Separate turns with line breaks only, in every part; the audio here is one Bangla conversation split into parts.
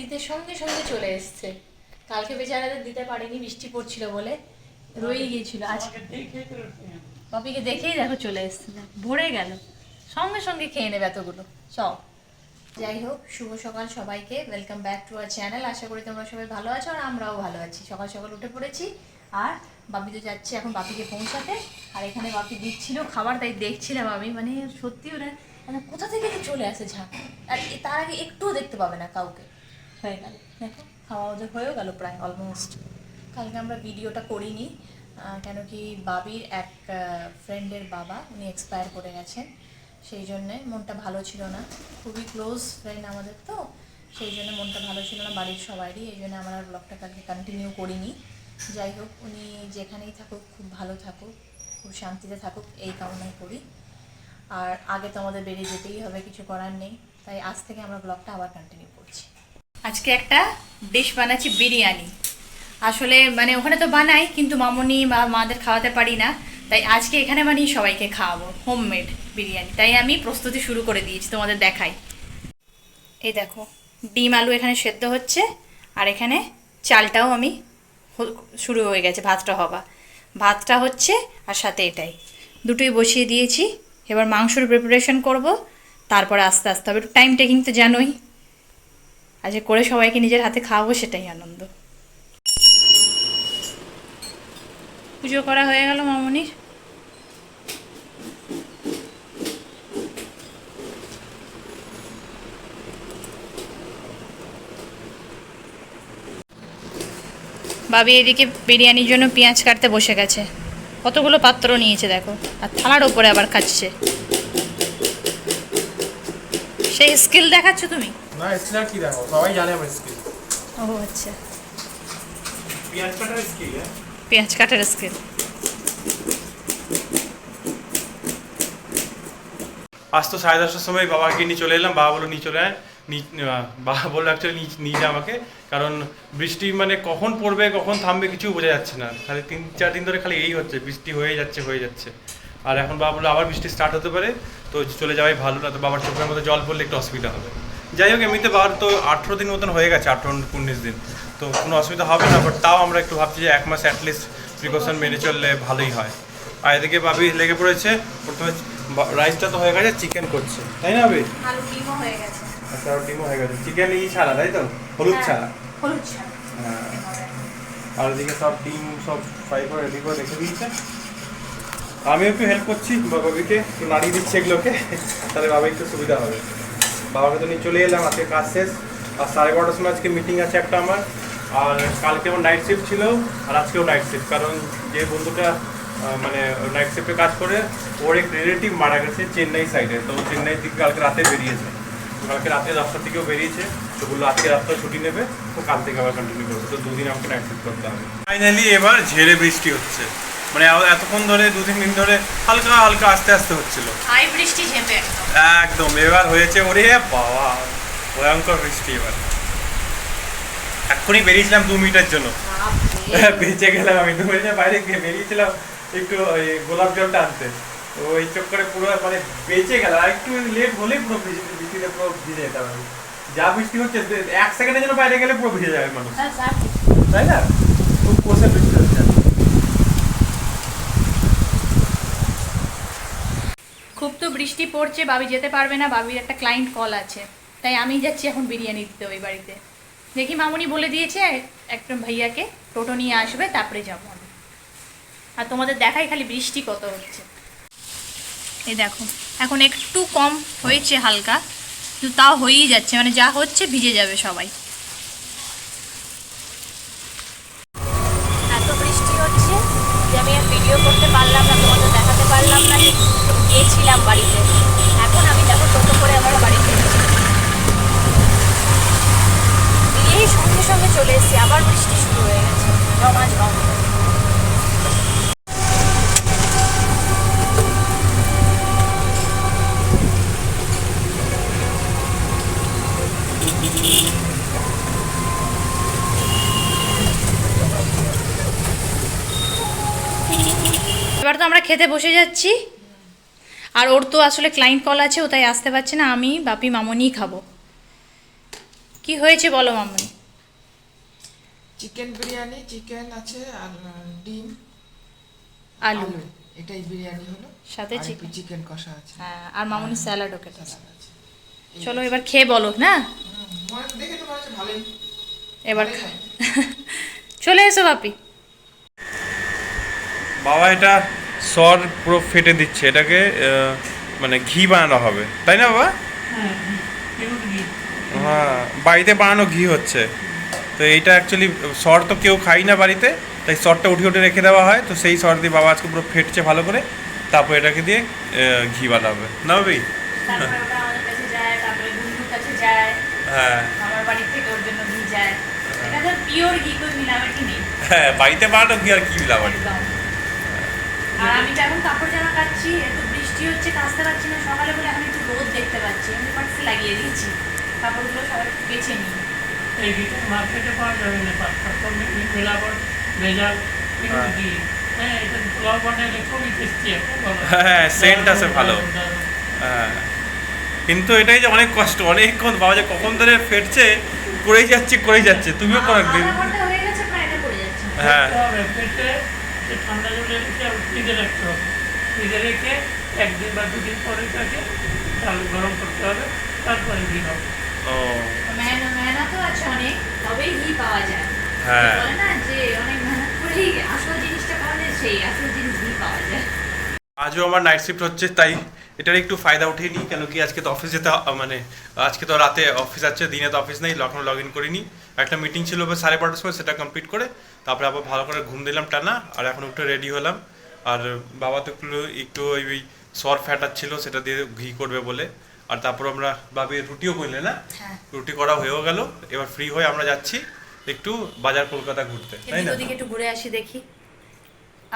দিতে সঙ্গে সঙ্গে চলে এসছে। কালকে বেচারাদের দিতে পারিনি, বৃষ্টি পড়ছিল বলে রয়ে গিয়েছিল। আজকে বাপিকে দেখেই দেখো চলে এসছে, ভরে গেল, সঙ্গে সঙ্গে খেয়ে নেবে এতগুলো সব। যাই হোক, শুভ সকাল সবাইকে, welcome back to our channel. আশা করি তোমরা সবাই ভালো আছো আর আমরাও ভালো আছি। সকাল সকাল উঠে পড়েছি আর বাপি তো যাচ্ছে এখন বাপিকে পৌঁছাতে। আর এখানে বাপি দিচ্ছিল খাবার, তাই দেখছিলাম আমি, মানে সত্যি ওরা মানে কোথা থেকে চলে আসে ঝাঁক। আর তার আগে একটুও দেখতে পাবে না কাউকে। হয়ে গেল, দেখো খাওয়া ওদের হয়েও গেল প্রায় অলমোস্ট। কালকে আমরা ভিডিওটা করিনি, কেন কি বাবির এক ফ্রেন্ডের বাবা উনি এক্সপায়ার করে গেছেন, সেই জন্যে মনটা ভালো ছিল না। খুবই ক্লোজ ফ্রেন্ড আমাদের, তো সেই জন্য মনটা ভালো ছিল না বাড়ির সবারই, এই জন্য আমার আর ব্লগটা কালকে কন্টিনিউ করিনি। যাই হোক, উনি যেখানেই থাকুক খুব ভালো থাকুক, খুব শান্তিতে থাকুক, এই কামনাই করি। আর আগে তো আমাদের বেরিয়ে যেতেই হবে, কিছু করার নেই, তাই আজ থেকে আমরা ব্লগটা আবার কন্টিনিউ করছি। আজকে একটা ডিশ বানাচ্ছি, বিরিয়ানি। আসলে মানে ওখানে তো বানাই, কিন্তু মামনি বা মাদের খাওয়াতে পারি না, তাই আজকে এখানে বানিয়ে সবাইকে খাওয়াবো হোমমেড বিরিয়ানি। তাই আমি প্রস্তুতি শুরু করে দিয়েছি, তোমাদের দেখাই। এই দেখো, ডিম আলু এখানে সেদ্ধ হচ্ছে, আর এখানে চালটাও আমি শুরু হয়ে গেছে ভাতটা হওয়া, ভাতটা হচ্ছে আর সাথে এটাই দুটোই বসিয়ে দিয়েছি। এবার মাংসর প্রিপারেশন করব, তারপরে আস্তে আস্তে হবে, একটু টাইম টেকিং তো জানোই। আজকে করে সবাইকে নিজের হাতে খাওয়াবো, সেটাই আনন্দ। পুজো করা হয়ে গেল মামনির। বাবি এদিকে বিরিয়ানির জন্য পেঁয়াজ কাটতে বসে গেছে, কতগুলো পাত্র নিয়েছে দেখো, আর থালার ওপরে আবার খাচ্ছে। সেই স্কিল দেখাচ্ছ তুমি?
না, স্কিল আর কি দেখো, সবাই জানে আমার স্কিল।
ও আচ্ছা,
পেঁয়াজ কাটার স্কিল।
পেঁয়াজ কাটার স্কিল।
আজ তো 10:30টার সময় বাবাকে নিয়ে চলে এলাম, বাবা বললো নিয়ে চলে আয়, বাবা বললো অ্যাকচুয়ালি নিয়ে যা আমাকে, কারণ বৃষ্টি মানে কখন পড়বে কখন থামবে কিছু বোঝা যাচ্ছে না, খালি 3-4 দিন ধরে খালি এই হচ্ছে, বৃষ্টি হয়ে যাচ্ছে। আর এখন বাবা বললো আবার বৃষ্টি স্টার্ট হতে পারে, তো চলে যাওয়াই ভালো, না তো বাবার চোখের মধ্যে জল পড়লে একটু অসুবিধা হবে। যাই হোক, এমনিতে বাবার তো 18 দিন মতন হয়ে গেছে, 18-19 দিন, তো কোনো অসুবিধা হবে না, বাট তাও আমরা একটু ভাবছি যে 1 মাস অ্যাটলিস্ট প্রিকশন মেনে চললে ভালোই হয়। আর এদিকে বাবি লেগে পড়েছে, প্রথমে রাইসটা তো হয়ে গেছে, চিকেন করছে, তাই না বাবি?
আলু ডিমও হয়ে গেছে।
আচ্ছা, ডিমও হয়ে গেছে, চিকেন ছাড়া, তাই তো? হলুদ ছাড়া।
হলুদ ছাড়া।
হ্যাঁ, আর এদিকে সব ডিম সব ফ্রাই করে রেডি করে রেখে দিয়েছে। আমি একটু হেল্প করছি বাবিকে, একটু নাড়িয়ে দিচ্ছি এগুলোকে, তাহলে বাবা একটু সুবিধা হবে। বাবাকে তো নিয়ে চলে এলাম, আজকে কাজ শেষ। আর 12:30টার সময় আজকে মিটিং আছে একটা আমার, আর কালকে আমার নাইট শিফট ছিল, আর আজকেও নাইট শিফট, কারণ যে বন্ধুটা মানে নাইট শিফটে কাজ করে, ওর এক রিলেটিভ মারা গেছে চেন্নাই সাইডে, তো চেন্নাই থেকে কালকে রাতে বেরিয়েছে, কালকে রাতে 10টার দিকেও বেরিয়েছে, তো বললো আজকে রাতটা ছুটি নেবে, তো কাল থেকে আবার কন্টিনিউ করবে, তো 2 দিন আমাকে নাইট শিফট করতে হবে। ফাইনালি এবার ঝেড়ে বৃষ্টি হচ্ছে, মানে এতক্ষণ ধরে 2-3 দিন ধরে হালকা হালকা আস্তে আস্তে হচ্ছিল,
হাই বৃষ্টি ঝেঁপে
একদম। এবার হয়েছে, ওরে বাবা ভয়ঙ্কর বৃষ্টি। এবার এক্ষুনি বেরিয়েছিলাম 2 মিনিটের জন্য, বেঁচে গেলাম আমি। 2 মিনিটের বাইরে গিয়ে বেরিয়েছিলাম একটু ওই গোলাপ জলটা আনতে, তো ওই চক্করে পুরো মানে বেঁচে গেলাম। আর একটু লেট হলে পুরো বৃষ্টিতে পুরো ভিজে যেতাম আমি। যা বৃষ্টি হচ্ছে 1 সেকেন্ডের জন্য বাইরে গেলে পুরো ভিজে যাবে মানুষ, তাই না? খুব কষে বৃষ্টি হচ্ছে।
খুব তো বৃষ্টি পড়ছে, বাবি যেতে পারবে না, বাবির একটা ক্লায়েন্ট কল আছে, তাই আমি যাচ্ছি এখন বিরিয়ানি দিতে ওই বাড়িতে। দেখি, মামুনি বলে দিয়েছে একটা ভাইয়াকে টোটো নিয়ে আসবে, তারপরে যাবো আমি। আর তোমাদের দেখাই খালি বৃষ্টি কত হচ্ছে। এই দেখো, এখন একটু কম হয়েছে হালকা, কিন্তু তাও হয়েই যাচ্ছে, মানে যা হচ্ছে ভিজে যাবে সবাই। এত বৃষ্টি হচ্ছে যে আমি আর ভিডিও করতে পারলাম না, তোমাদের দেখাতে পারলাম না, গিয়েছিলাম বাড়িতে। এখন আমি দেখো টোটো করে আমার বাড়িতে এই সঙ্গে সঙ্গে চলে এসেছি, আবার বৃষ্টি শুরু হয়ে গেছে, ঝমাঝম। এবার তো আমরা খেতে বসে যাচ্ছি, আর ওর তো আসলে ক্লায়েন্ট কল আছে, ও তাই আসতে পারছে না, আমি বাপি মামনিই খাবো। কি হয়েছে বলো মামনি?
চিকেন বিরিয়ানি, চিকেন আছে আর ডিম
আলু
আলু, এটাই বিরিয়ানি হলো।
সাথে
আর একটু
চিকেন।
চিকেন কষা আছে।
হ্যাঁ, আর মামনি স্যালাডও কেটেছে।
স্যালাড আছে।
চলো এবার খেয়ে বলো না।
দেখে তো মনে হচ্ছে ভালোই।
এবার
ভালোই হয়।
চলে এসো বাপি।
বাবা এটা সর পুরো ফেটে দিচ্ছে, এটাকে মানে ঘি বানানো হবে, তাই না বাবা? হ্যাঁ, বাড়িতে বানানো ঘি হচ্ছে। তো এইটা অ্যাকচুয়ালি সর তো কেউ খাই না বাড়িতে, তাই সরটা উঠে উঠে রেখে দেওয়া হয়। তো সেই সর দিয়ে বাবা আজকে পুরো ফেটছে ভালো করে, তারপর এটাকে দিয়ে ঘি বানাবে না ভাবি?
তারপরে ওটা আমাদের কাছে যায়, তারপরে গুন্ডুর কাছে যায়,
হ্যাঁ
আমার বাড়ি থেকে ওর জন্য ঘি যায়। এটা তো পিওর ঘি, কোনো মিলাবাটি নেই
হ্যাঁ, বাড়িতে বানানো ঘি আর কি মিলাবাড়ি।
একদম। আর আমি তো এখন কাপড় জামা কাচ্ছি, একটু বৃষ্টি হচ্ছে, কাচতে পারছি না সকালে বলে, এখন একটু রোদ দেখতে পাচ্ছি, আমি পার্সে লাগিয়ে দিয়েছি, কাপড়গুলো সবাই একটু বেছে নিই।
এই ঘিটা মার্কেটে পাওয়া যাবে না, তারপর মিলাবট ভেজাল কিন্তু ঘি। হ্যাঁ, এটা পোলাও বানালে খুবই টেস্টি একটা ভালো।
হ্যাঁ, সেন্ট আছে ভালো। হ্যাঁ, কিন্তু এটাই যে অনেক কষ্ট, অনেকক্ষণ বাবা যে কখন ধরে ফেটছে, করেই যাচ্ছে। তুমিও করো একদিন।
আধা ঘন্টা হয়ে গেছে প্রায়, এটা পড়ে যাচ্ছে।
হ্যাঁ
ফেটে ঠান্ডা জলে রেখে ফ্রিজে রাখতে হবে। ফ্রিজে রেখে একদিন বা দুদিন পরে তাকে চালু গরম করতে হবে, তারপরে ঘি হবে।
ও
মেহনত আছে অনেক, তবেই ঘি পাওয়া যায়।
হ্যাঁ,
বলে না যে অনেক মেহনত করেই আসল জিনিসটা পাওয়া যায়, সেই আসল জিনিস ঘি পাওয়া যায়।
আজও আমার নাইট শিফট হচ্ছে, তাই এটার একটু ফায়দা উঠিয়ে নিই। কেন কি আজকে তো অফিস যেতে মানে আজকে তো রাতে অফিস আছে, দিনে তো অফিস নেই, এখনো লগ ইন করিনি। একটা মিটিং ছিল 12:30টার সময়, সেটা কমপ্লিট করে তারপরে আবার ভালো করে ঘুম দিলাম টানা, আর এখন একটু রেডি হলাম। আর বাবা তো একটু ওই সর ফ্যাটাচ্ছিল, সেটা দিয়ে ঘি করবে বলে। আর তারপর আমরা ভাবি রুটিও করলে না,
হ্যাঁ,
রুটি করা হয়েও গেল। এবার ফ্রি হয়ে আমরা যাচ্ছি একটু বাজার কলকাতা ঘুরতে, তাই না?
ওদিকে একটু ঘুরে আসি দেখি।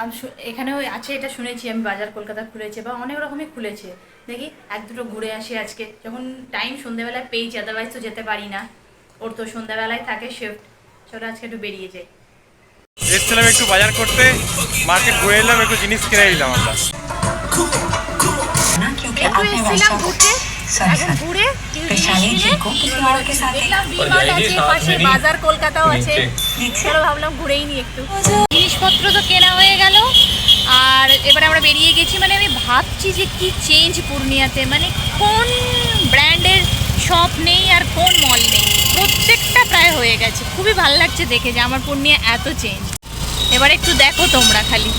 আমি এখানেও আছে, এটা শুনেছি আমি, বাজার কলকাতা খুলেছে বা অনেক রকমই খুলেছে। দেখি এক দুটো ঘুরে আসি আজকে, যখন টাইম সন্ধ্যাবেলায় পেয়েছি, আদারওয়াইজ তো যেতে পারি না, ওর তো সন্ধ্যাবেলায় থাকে শিফট। চলো আজকে একটু বেরিয়ে যাই।
এসেছিলাম একটু বাজার করতে, মার্কেট ঘুরে এলাম, একটু জিনিস কিনে নিলাম আমরা।
একটু এসেছিলাম ঘুরতে, এখন ঘুরে দেখলাম ডিমার্ট আছে পাশে, বাজার কলকাতাও আছে, চলো ভাবলাম ঘুরেই নি একটু। জিনিসপত্র তো কেনা হয়ে গেল, আর এবারে আমরা বেরিয়ে গেছি। মানে আমি ভাবছি যে কি চেঞ্জ পূর্ণিয়াতে, মানে কোন ব্র্যান্ডের শপ নেই আর কোন মল নেই, প্রত্যেকটা প্রায় হয়ে গেছে। খুবই ভালো লাগছে দেখে যে আমার পূর্ণিয়া এত চেঞ্জ। এবার একটু দেখো তোমরা খালি,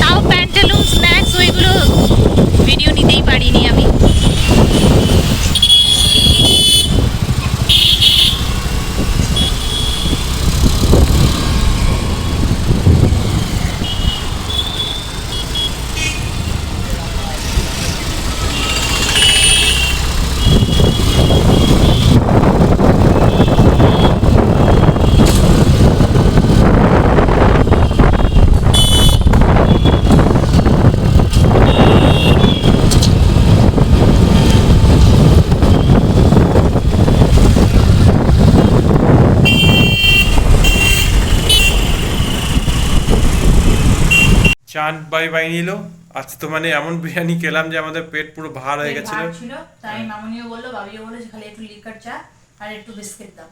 তাও প্যান্টালুন স্ন্যাক্স ওইগুলো ভিডিও নিতেই পারিনি আমি।
চাঁদ বাই নিল। আজ তো মানে এমন বিরিয়ানি খেলাম যে আমাদের পেট পুরো ভার হয়ে গেছিল।
ছিল, তাই মামনিও বললো, বাবিও বললো যে খালি একটু লিকার চা আর একটু বিস্কিট দাও।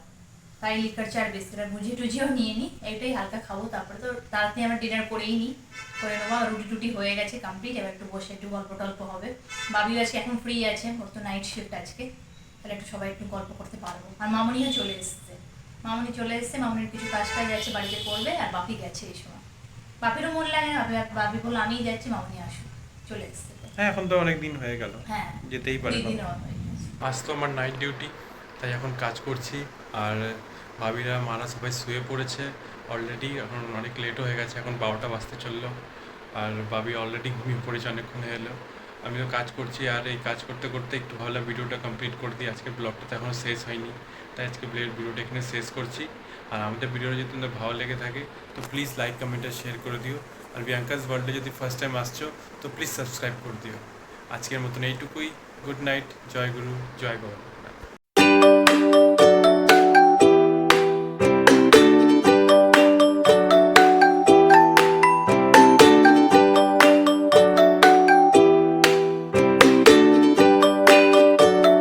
তাই লিকার চা আর বিস্কিট আর ভুজি টুজিও নিয়ে নিই, এইটাই হালকা খাবো। তারপরে তো তাড়াতাড়ি আমরা ডিনার করেই নিই, করে নেবো। রুটি টুটি হয়ে গেছে কমপ্লিট, এবার একটু বসে একটু গল্প টল্প হবে। বাবিও আজকে এখন ফ্রি আছে, ওর তো নাইট শিফট আজকে, তাহলে একটু সবাই একটু গল্প করতে পারবো। আর মামনিও চলে এসছে, মামনির কিছু কাজ আছে বাড়িতে করবে, আর বাপি গেছে এই সময়। বাপিরও মন লাগে না, বাপি বললো আমিই যাচ্ছি, মামনি আসো, চলে এসছে।
হ্যাঁ, এখন তো অনেক দিন হয়ে গেল,
হ্যাঁ,
যেতেই পারে।
2 দিন হয়ে গেছে।
আজ তো আমার নাইট ডিউটি, তাই এখন কাজ করছি। আর ভাবিরা মারা সবাই শুয়ে পড়েছে অলরেডি, এখন অনেক লেটও হয়ে গেছে, এখন 12টা বাজতে চললো। আর ভাবি অলরেডি ঘুমিয়ে পড়েছে, অনেকক্ষণ হয়ে এলো। আমিও কাজ করছি, আর এই কাজ করতে করতে একটু ভাবলাম ভিডিওটা কমপ্লিট করে দিই। আজকে ব্লগটা তো এখনও শেষ হয়নি, তাই আজকে ভিডিওটা এখানে শেষ করছি। আর আমাদের ভিডিওটা যদি তোমাদের ভালো লেগে থাকে তো প্লিজ লাইক কমেন্ট আর শেয়ার করে দিও। আর বিয়াঙ্কাস ওয়ার্ল্ডে যদি ফার্স্ট টাইম আসছো তো প্লিজ সাবস্ক্রাইব করে দিও। আজকের মতন এইটুকুই। গুড নাইট, জয় গুরু, জয় বাবা।